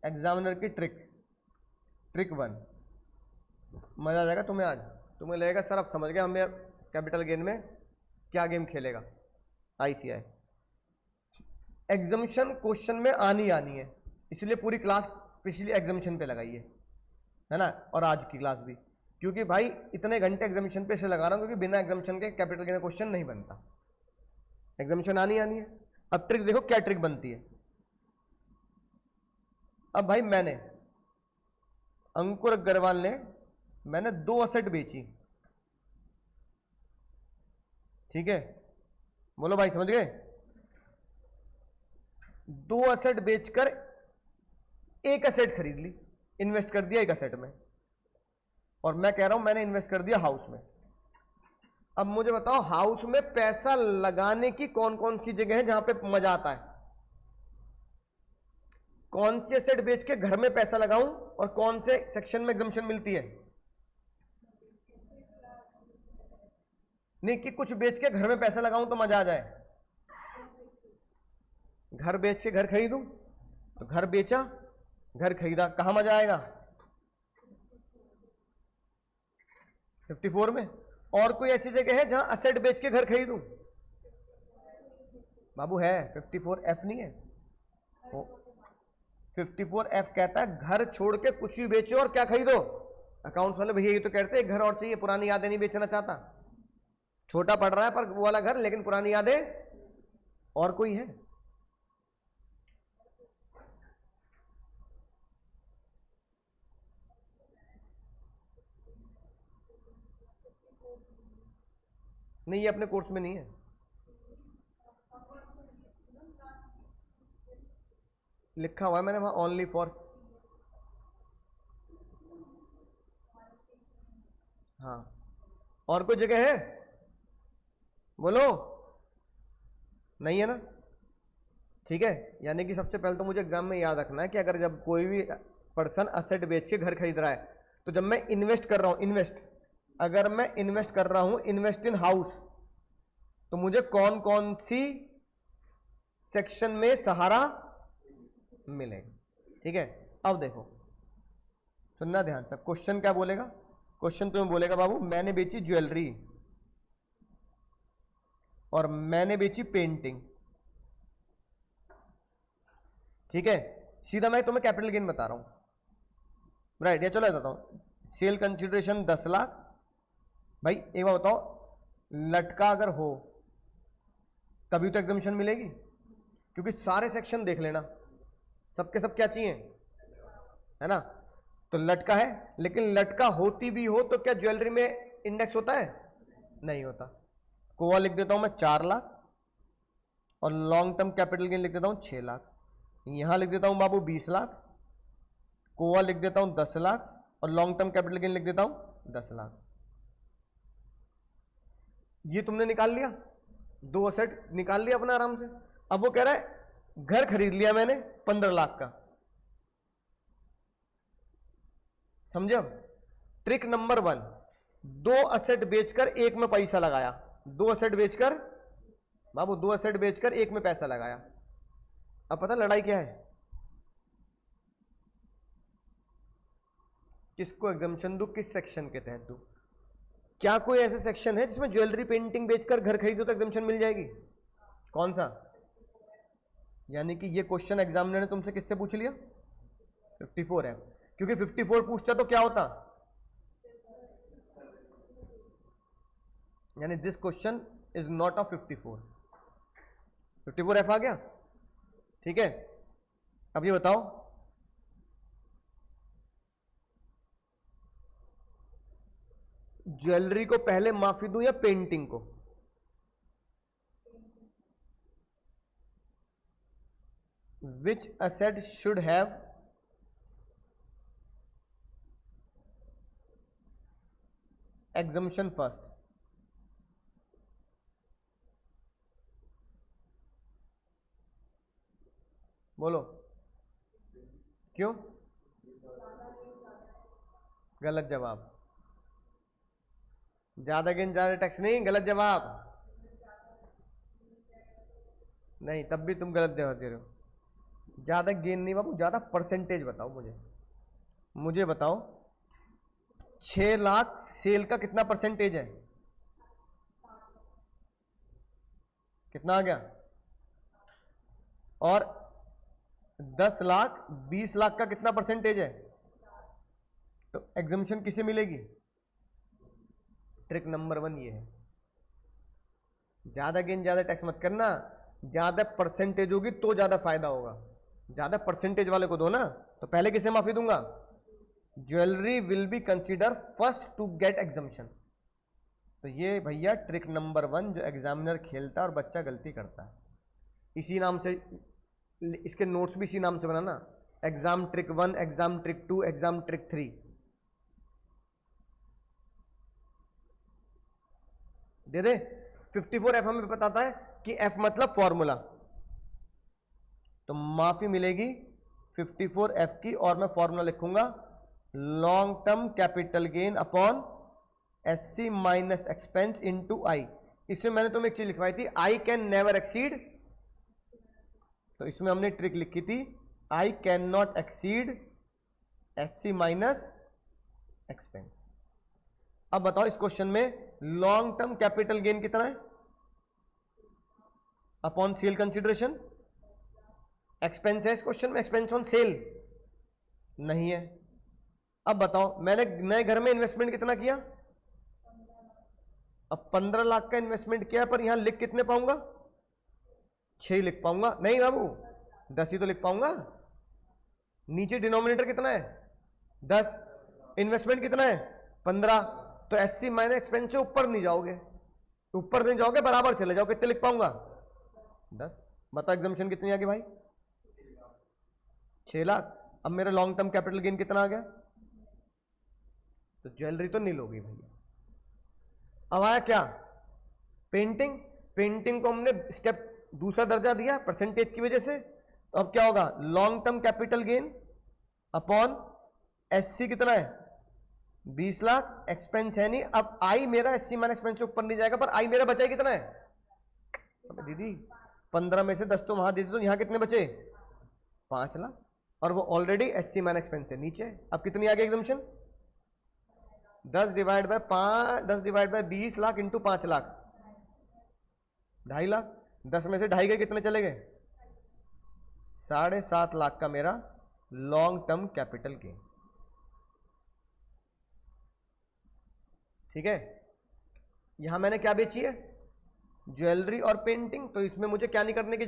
Examiner की trick 1, मजा आ जाएगा तुम्हें आज। तुम्हें लगेगा सर अब समझ गया हमें कैपिटल गेन में क्या गेम खेलेगा। ICI एग्जामिशन क्वेश्चन में आनी है, इसलिए पूरी क्लास पिछली एग्जामिशन पे लगाई है ना, और आज की क्लास भी, क्योंकि भाई इतने घंटे एग्जामिशन पे से लगा रहा हूं क्योंकि बिना एग्जामिशन के कैपिटल गेन क्वेश्चन नहीं बनता। एग्जामिशन आनी है। अब ट्रिक देखो क्या ट्रिक बनती है। अब भाई मैंने अंकुर अग्रवाल ने मैंने 2 असेट बेची, ठीक है, बोलो भाई समझ गए। 2 असेट बेचकर 1 असेट खरीद ली, इन्वेस्ट कर दिया 1 असेट में, और मैं कह रहा हूं मैंने इन्वेस्ट कर दिया हाउस में। अब मुझे बताओ हाउस में पैसा लगाने की कौन कौन सी जगह है जहां पे मजा आता है। कौन से असेट बेच के घर में पैसा लगाऊं और कौन से सेक्शन में एग्जम्पशन मिलती है। नहीं कि कुछ बेच के घर में पैसा लगाऊं तो मजा आ जाए। घर बेच के घर खरीदूं, तो घर बेचा घर खरीदा, कहां मजा आएगा। 54 में। और कोई ऐसी जगह है जहां असेट बेच के घर खरीदूं। बाबू है 54F नहीं है। 54F कहता है घर छोड़ के कुछ भी बेचो और क्या खरीदो। अकाउंट्स वाले भैया ये तो कहते हैं घर और चाहिए, पुरानी यादें नहीं बेचना चाहता। छोटा पड़ रहा है पर वो वाला घर, लेकिन पुरानी यादें। और कोई है। नहीं ये अपने कोर्स में नहीं है। लिखा हुआ है मैंने वहां ओनली फॉर। हाँ और कोई जगह है बोलो। नहीं है ना, ठीक है। यानी कि सबसे पहले तो मुझे एग्जाम में याद रखना है कि अगर जब कोई भी पर्सन असेट बेच के घर खरीद रहा है, तो जब मैं इन्वेस्ट कर रहा हूं, अगर मैं इन्वेस्ट कर रहा हूं इन्वेस्ट इन हाउस, तो मुझे कौन कौन सी सेक्शन में सहारा मिलेगा, ठीक है। अब देखो सुनना ध्यान से, क्वेश्चन क्या बोलेगा। क्वेश्चन तुम्हें बोलेगा बाबू मैंने बेची ज्वेलरी और मैंने बेची पेंटिंग, ठीक है। सीधा मैं तुम्हें कैपिटल गेन बता रहा हूं, राइट। या चलो बताता हूं, सेल कंसिडरेशन 10 लाख। भाई एक बार बताओ, लटका अगर हो तभी तो एग्जामिशन मिलेगी, क्योंकि सारे सेक्शन देख लेना, सबके सब क्या चाहिए, है ना। तो लटका है, लेकिन लटका होती भी हो तो क्या ज्वेलरी में इंडेक्स होता है, नहीं होता। कोवा लिख देता हूं मैं 4 लाख, और लॉन्ग टर्म कैपिटल गेन लिख देता हूं 6 लाख। यहां लिख देता हूं बाबू 20 लाख, कोवा लिख देता हूं 10 लाख, और लॉन्ग टर्म कैपिटल गेन लिख देता हूं 10 लाख। ये तुमने निकाल लिया, 2 असेट निकाल लिया अपना आराम से। अब वो कह रहा है घर खरीद लिया मैंने 15 लाख का, समझे। अब ट्रिक नंबर 1, 2 असेट बेचकर एक में पैसा लगाया। 2 असेट बेचकर बाबू 2 असेट बेचकर एक में पैसा लगाया। अब पता लड़ाई क्या है, किसको एग्जाम्पशन दू, किस सेक्शन के तहत दू। क्या कोई ऐसा सेक्शन है जिसमें ज्वेलरी पेंटिंग बेचकर घर खरीदो तो एग्जाम्पशन मिल जाएगी, कौन सा। यानी कि ये क्वेश्चन एग्जामिनर ने तुमसे किससे पूछ लिया, 54 है। क्योंकि 54 पूछता तो क्या होता, यानी this question is not of 54F आ गया, ठीक है। अब ये बताओ ज्वेलरी को पहले माफी दूं या पेंटिंग को। Which asset should have exemption first. बोलो क्यों, गलत जवाब। ज्यादा गेन ज्यादा टैक्स नहीं, गलत जवाब। नहीं तब भी तुम गलत जवाब दे रहे हो। ज्यादा गेन नहीं बाबू, ज्यादा परसेंटेज बताओ मुझे बताओ 6 लाख सेल का कितना परसेंटेज है? कितना आ गया? और 10 लाख 20 लाख का कितना परसेंटेज है? तो एग्जम्पशन किसे मिलेगी? ट्रिक नंबर 1 ये है, ज्यादा गेन ज्यादा टैक्स मत करना, ज्यादा परसेंटेज होगी तो ज्यादा फायदा होगा। ज्यादा परसेंटेज वाले को दो ना, तो पहले किसे माफी दूंगा? Jewellery will be consider first to get exemption. तो ये भैया ट्रिक नंबर 1 जो एग्जामिनर खेलता है और बच्चा गलती करता है, इसी नाम से इसके नोट्स भी इसी नाम से बनाना, exam trick 1, exam trick 2, exam trick 3। दे दे 54F हमें बताता है कि F मतलब फॉर्मूला, तो माफी मिलेगी 54F की, और मैं फॉर्मूला लिखूंगा long term capital gain upon SC minus expense into I. इसमें मैंने तुम्हें एक चीज लिखवाई थी, आई कैन नेवर एक्सीड, तो इसमें हमने ट्रिक लिखी थी I can not exceed SC minus expense. अब बताओ इस क्वेश्चन में लॉन्ग टर्म कैपिटल गेन कितना है अपॉन सेल कंसिडरेशन? एक्सपेंस है इस क्वेश्चन में, एक्सपेंस ऑन सेल नहीं है। अब बताओ मैंने नए घर में इन्वेस्टमेंट कितना किया? अब 15 लाख का इन्वेस्टमेंट किया, पर यहां लिख कितने पाऊंगा? 6 ही लिख पाऊंगा। नहीं बाबू 10 ही तो लिख पाऊंगा। नीचे डिनोमिनेटर कितना है? 10, इन्वेस्टमेंट कितना है? 15, तो SC माइनस एक्सपेंस से ऊपर नहीं जाओगे, ऊपर नहीं जाओगे, बराबर चले जाओ, कितने लिख पाऊंगा? 10। बताओ एग्जम्पशन कितनी आ गई भाई? 6 लाख। अब मेरा लॉन्ग टर्म कैपिटल गेन कितना आ गया? तो ज्वेलरी तो नील होगी भैया। अब आया क्या? पेंटिंग। पेंटिंग को हमने स्टेप दूसरा दर्जा दिया परसेंटेज की वजह से, तो अब क्या होगा? Long term capital gain upon SC कितना है? 20 लाख, एक्सपेंस है नहीं। अब आई मेरा SC माइनस एक्सपेंस से ऊपर नहीं जाएगा, पर आई मेरा बचा कितना है? अब दीदी 15 में से 10 तो वहां दे दो, तो यहां कितने बचे? 5 लाख, और वो ऑलरेडी SC माइनस एक्सपेंस है नीचे। अब कितनी आ गई exemption? 10 divide by 5, 10 divide by 20 lakh into 5 lakh, 2.5 lakh. 10 में से 2.5 गए, कितने चले गए? 7.5 लाख का मेरा लॉन्ग टर्म कैपिटल गेन। ठीक है, यहां मैंने क्या बेची है? ज्वेलरी और पेंटिंग। तो इसमें मुझे क्या नहीं करने की